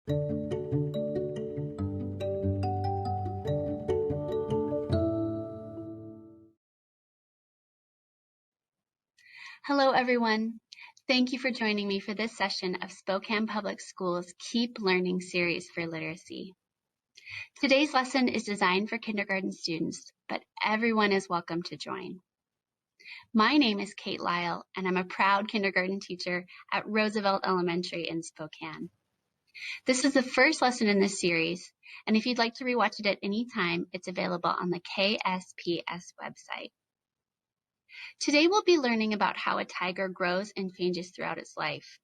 Hello, everyone. Thank you for joining me for this session of Spokane Public Schools Keep Learning series for literacy. Today's lesson is designed for kindergarten students, but everyone is welcome to join. My name is Kate Lyle, and I'm a proud kindergarten teacher at Roosevelt Elementary in Spokane. This is the first lesson in this series, and if you'd like to rewatch it at any time, it's available on the KSPS website. Today we'll be learning about how a tiger grows and changes throughout its life.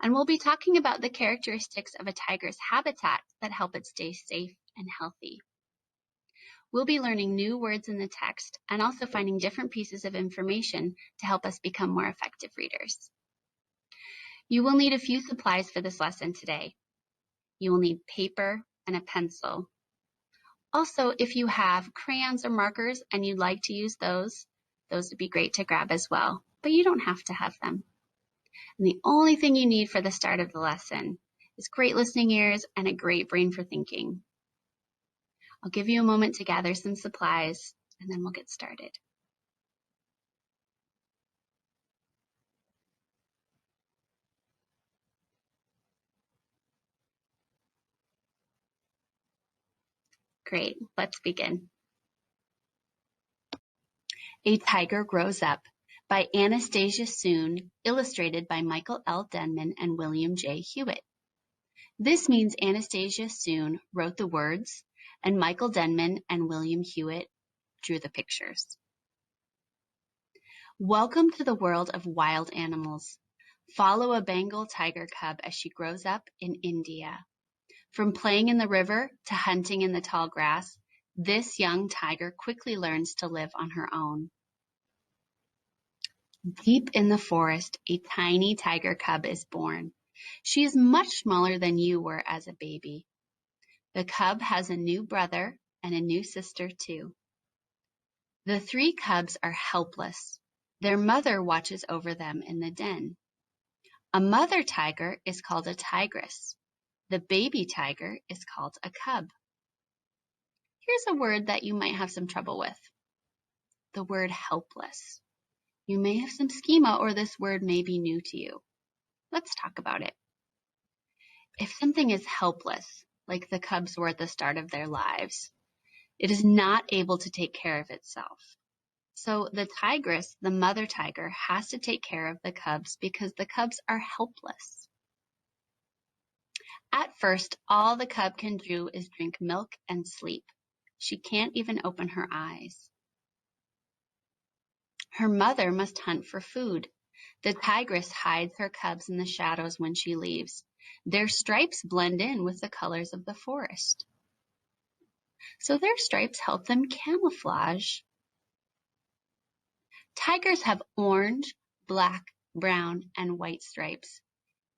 And we'll be talking about the characteristics of a tiger's habitat that help it stay safe and healthy. We'll be learning new words in the text and also finding different pieces of information to help us become more effective readers. You will need a few supplies for this lesson today. You will need paper and a pencil. Also, if you have crayons or markers and you'd like to use those would be great to grab as well, but you don't have to have them. And the only thing you need for the start of the lesson is great listening ears and a great brain for thinking. I'll give you a moment to gather some supplies, and then we'll get started. Great, let's begin. A Tiger Grows Up by Anastasia Soon, illustrated by Michael L. Denman and William J. Hewitt. This means Anastasia Soon wrote the words, and Michael Denman and William Hewitt drew the pictures. Welcome to the world of wild animals. Follow a Bengal tiger cub as she grows up in India. From playing in the river to hunting in the tall grass, this young tiger quickly learns to live on her own. Deep in the forest, a tiny tiger cub is born. She is much smaller than you were as a baby. The cub has a new brother and a new sister too. The three cubs are helpless. Their mother watches over them in the den. A mother tiger is called a tigress. The baby tiger is called a cub. Here's a word that you might have some trouble with. The word helpless. You may have some schema or this word may be new to you. Let's talk about it. If something is helpless, like the cubs were at the start of their lives, it is not able to take care of itself. So the tigress, the mother tiger, has to take care of the cubs because the cubs are helpless. At first, all the cub can do is drink milk and sleep. She can't even open her eyes. Her mother must hunt for food. The tigress hides her cubs in the shadows when she leaves. Their stripes blend in with the colors of the forest. So their stripes help them camouflage. Tigers have orange, black, brown, and white stripes.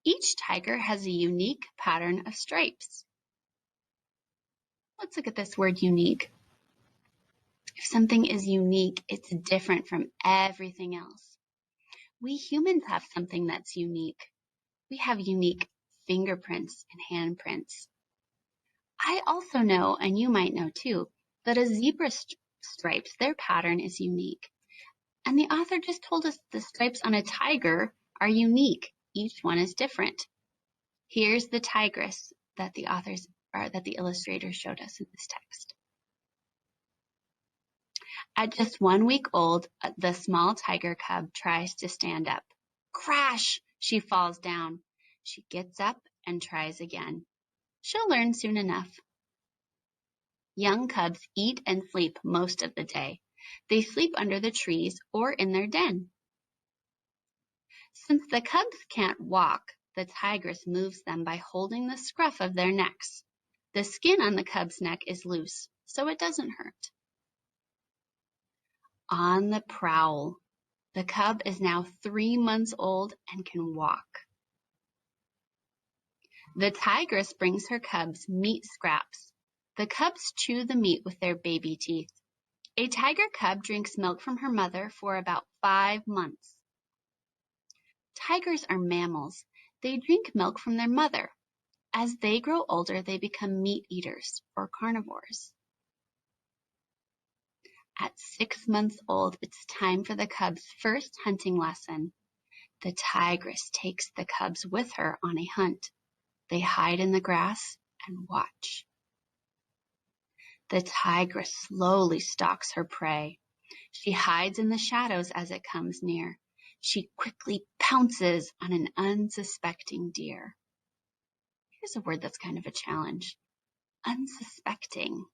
Each tiger has a unique pattern of stripes. Let's look at this word unique. If something is unique, it's different from everything else. We humans have something that's unique. We have unique fingerprints and handprints. I also know, and you might know too, that a zebra stripes, their pattern is unique. And the author just told us the stripes on a tiger are unique. Each one is different. Here's the tigress that the illustrators showed us in this text. At just 1 week old, the small tiger cub tries to stand up. Crash! She falls down. She gets up and tries again. She'll learn soon enough. Young cubs eat and sleep most of the day. They sleep under the trees or in their den. Since the cubs can't walk, the tigress moves them by holding the scruff of their necks. The skin on the cub's neck is loose, so it doesn't hurt. On the prowl. The cub is now 3 months old and can walk. The tigress brings her cubs meat scraps. The cubs chew the meat with their baby teeth. A tiger cub drinks milk from her mother for about 5 months. Tigers are mammals. They drink milk from their mother. As they grow older, they become meat eaters or carnivores. At 6 months old, it's time for the cub's first hunting lesson. The tigress takes the cubs with her on a hunt. They hide in the grass and watch. The tigress slowly stalks her prey. She hides in the shadows as it comes near. She quickly pounces on an unsuspecting deer. Here's a word that's kind of a challenge. Unsuspecting.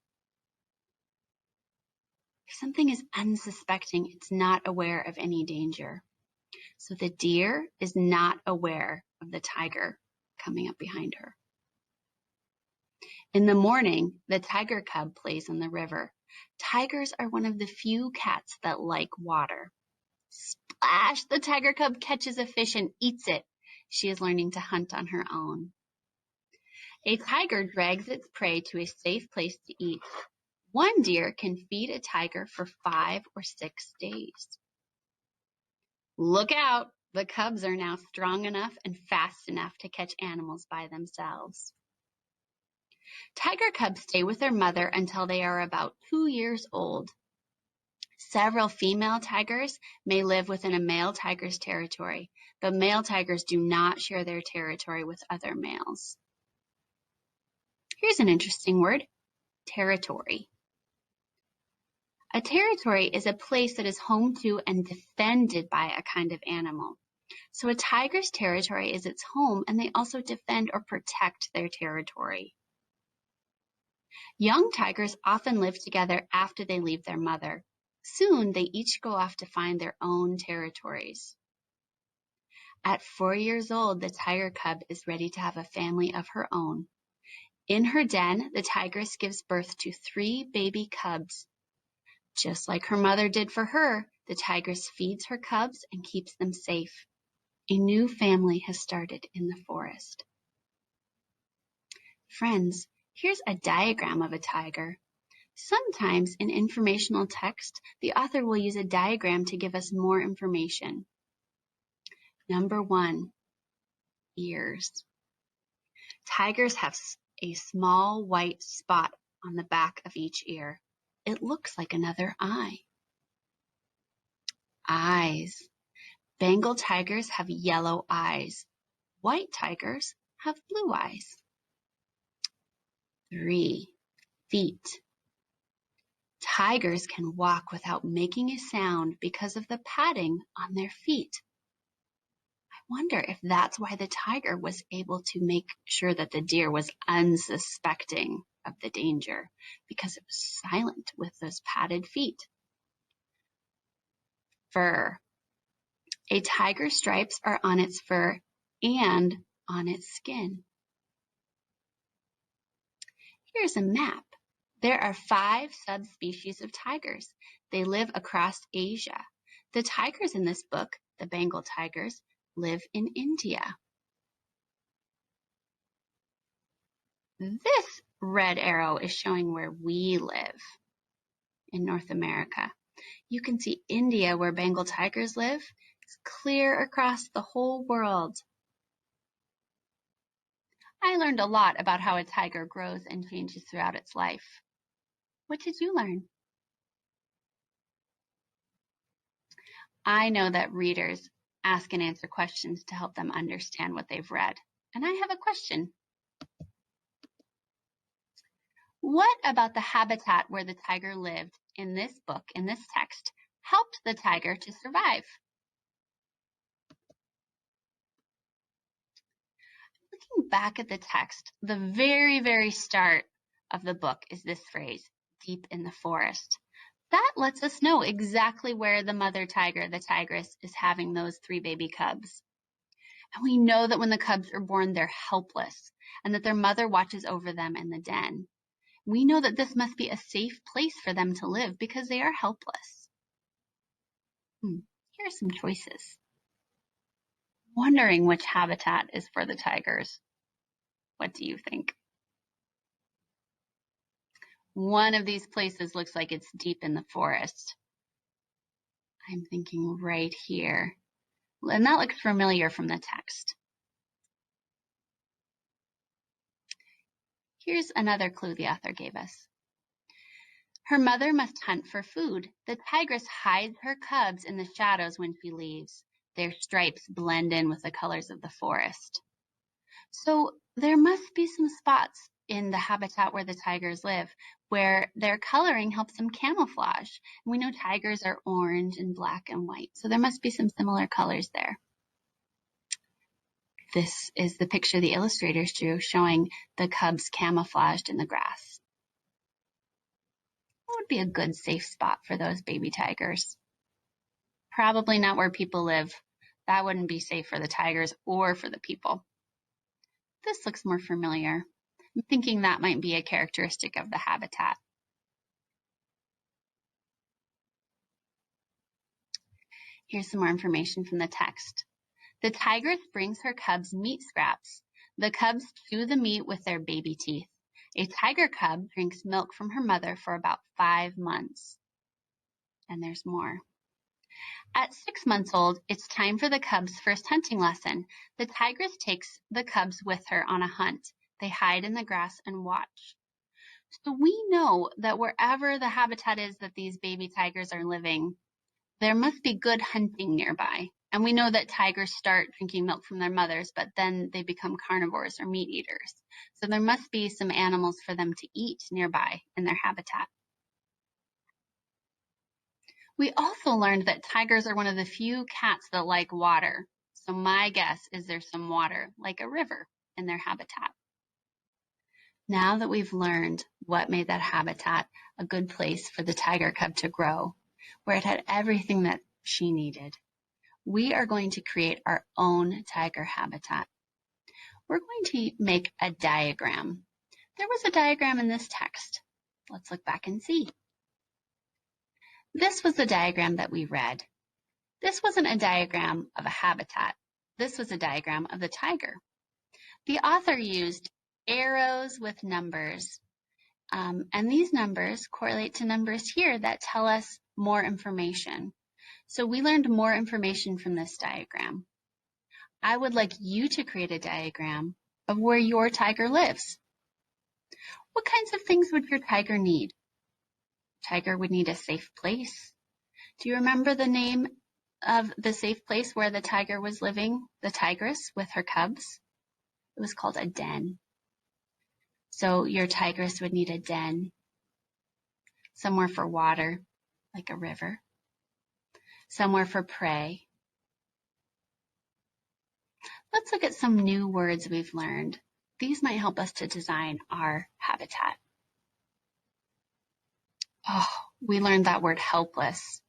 If something is unsuspecting, it's not aware of any danger. So the deer is not aware of the tiger coming up behind her. In the morning, the tiger cub plays in the river. Tigers are one of the few cats that like water. Splash! The tiger cub catches a fish and eats it. She is learning to hunt on her own. A tiger drags its prey to a safe place to eat. One deer can feed a tiger for 5 or 6 days. Look out! The cubs are now strong enough and fast enough to catch animals by themselves. Tiger cubs stay with their mother until they are about 2 years old. Several female tigers may live within a male tiger's territory, but male tigers do not share their territory with other males. Here's an interesting word, territory. A territory is a place that is home to and defended by a kind of animal. So a tiger's territory is its home, and they also defend or protect their territory. Young tigers often live together after they leave their mother. Soon, they each go off to find their own territories. At 4 years old, the tiger cub is ready to have a family of her own. In her den, the tigress gives birth to 3 baby cubs. Just like her mother did for her, the tigress feeds her cubs and keeps them safe. A new family has started in the forest. Friends, here's a diagram of a tiger. Sometimes in informational text, the author will use a diagram to give us more information. Number 1, ears. Tigers have a small white spot on the back of each ear. It looks like another eye. Eyes. Bengal tigers have yellow eyes. White tigers have blue eyes. 3, feet. Tigers can walk without making a sound because of the padding on their feet. I wonder if that's why the tiger was able to make sure that the deer was unsuspecting of the danger, because it was silent with those padded feet. Fur. A tiger's stripes are on its fur and on its skin. Here's a map. There are 5 subspecies of tigers. They live across Asia. The tigers in this book, the Bengal tigers, live in India. This red arrow is showing where we live in North America. You can see India, where Bengal tigers live. It's clear across the whole world. I learned a lot about how a tiger grows and changes throughout its life. What did you learn? I know that readers ask and answer questions to help them understand what they've read. And I have a question. What about the habitat where the tiger lived in this book, in this text, helped the tiger to survive? Looking back at the text, the very, very start of the book is this phrase, deep in the forest. That lets us know exactly where the mother tiger, the tigress, is having those 3 baby cubs. And we know that when the cubs are born, they're helpless and that their mother watches over them in the den. We know that this must be a safe place for them to live because they are helpless. Here are some choices. Wondering which habitat is for the tigers. What do you think? One of these places looks like it's deep in the forest. I'm thinking right here. And that looks familiar from the text. Here's another clue the author gave us. Her mother must hunt for food. The tigress hides her cubs in the shadows when she leaves. Their stripes blend in with the colors of the forest. So there must be some spots in the habitat where the tigers live where their coloring helps them camouflage. And we know tigers are orange and black and white, so there must be some similar colors there. This is the picture the illustrators drew showing the cubs camouflaged in the grass. What would be a good safe spot for those baby tigers? Probably not where people live. That wouldn't be safe for the tigers or for the people. This looks more familiar. I'm thinking that might be a characteristic of the habitat. Here's some more information from the text. The tigress brings her cubs meat scraps. The cubs chew the meat with their baby teeth. A tiger cub drinks milk from her mother for about 5 months. And there's more. At 6 months old, it's time for the cubs' first hunting lesson. The tigress takes the cubs with her on a hunt. They hide in the grass and watch. So we know that wherever the habitat is that these baby tigers are living, there must be good hunting nearby. And we know that tigers start drinking milk from their mothers, but then they become carnivores or meat eaters. So there must be some animals for them to eat nearby in their habitat. We also learned that tigers are one of the few cats that like water. So my guess is there's some water, like a river, in their habitat. Now that we've learned what made that habitat a good place for the tiger cub to grow, where it had everything that she needed, we are going to create our own tiger habitat. We're going to make a diagram. There was a diagram in this text. Let's look back and see. This was the diagram that we read. This wasn't a diagram of a habitat. This was a diagram of the tiger. The author used arrows with numbers, and these numbers correlate to numbers here that tell us more information. So we learned more information from this diagram. I would like you to create a diagram of where your tiger lives. What kinds of things would your tiger need? Tiger would need a safe place. Do you remember the name of the safe place where the tiger was living, the tigress with her cubs? It was called a den. So your tigress would need a den, somewhere for water, like a river, somewhere for prey. Let's look at some new words we've learned. These might help us to design our habitat. Oh, we learned that word helpless.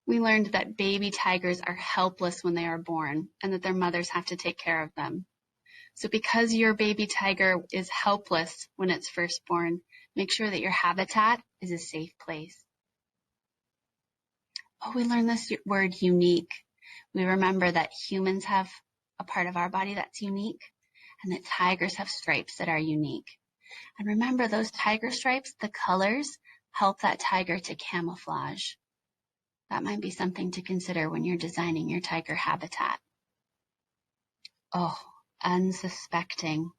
We learned that baby tigers are helpless when they are born and that their mothers have to take care of them. So because your baby tiger is helpless when it's first born, make sure that your habitat is a safe place. Oh, we learned this word unique. We remember that humans have a part of our body that's unique and that tigers have stripes that are unique. And remember those tiger stripes, the colors help that tiger to camouflage. That might be something to consider when you're designing your tiger habitat. Oh, unsuspecting.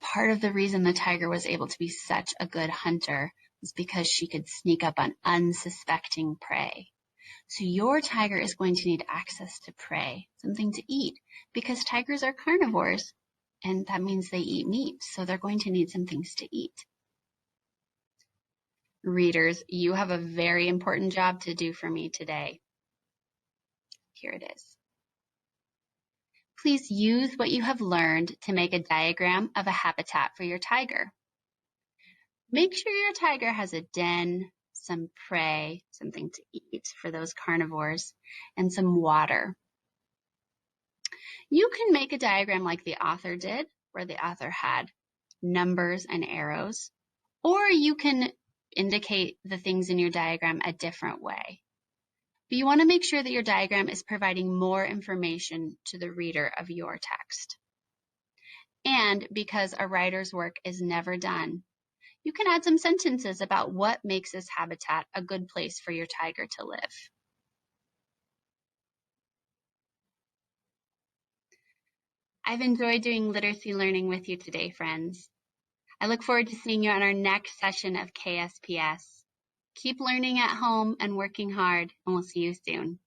Part of the reason the tiger was able to be such a good hunter was because she could sneak up on unsuspecting prey. So your tiger is going to need access to prey, something to eat, because tigers are carnivores, and that means they eat meat, so they're going to need some things to eat. Readers, you have a very important job to do for me today. Here it is. Please use what you have learned to make a diagram of a habitat for your tiger. Make sure your tiger has a den, some prey, something to eat for those carnivores, and some water. You can make a diagram like the author did, where the author had numbers and arrows, or you can indicate the things in your diagram a different way. But you want to make sure that your diagram is providing more information to the reader of your text. And because a writer's work is never done, you can add some sentences about what makes this habitat a good place for your tiger to live. I've enjoyed doing literacy learning with you today, friends. I look forward to seeing you on our next session of KSPS. Keep learning at home and working hard, and we'll see you soon.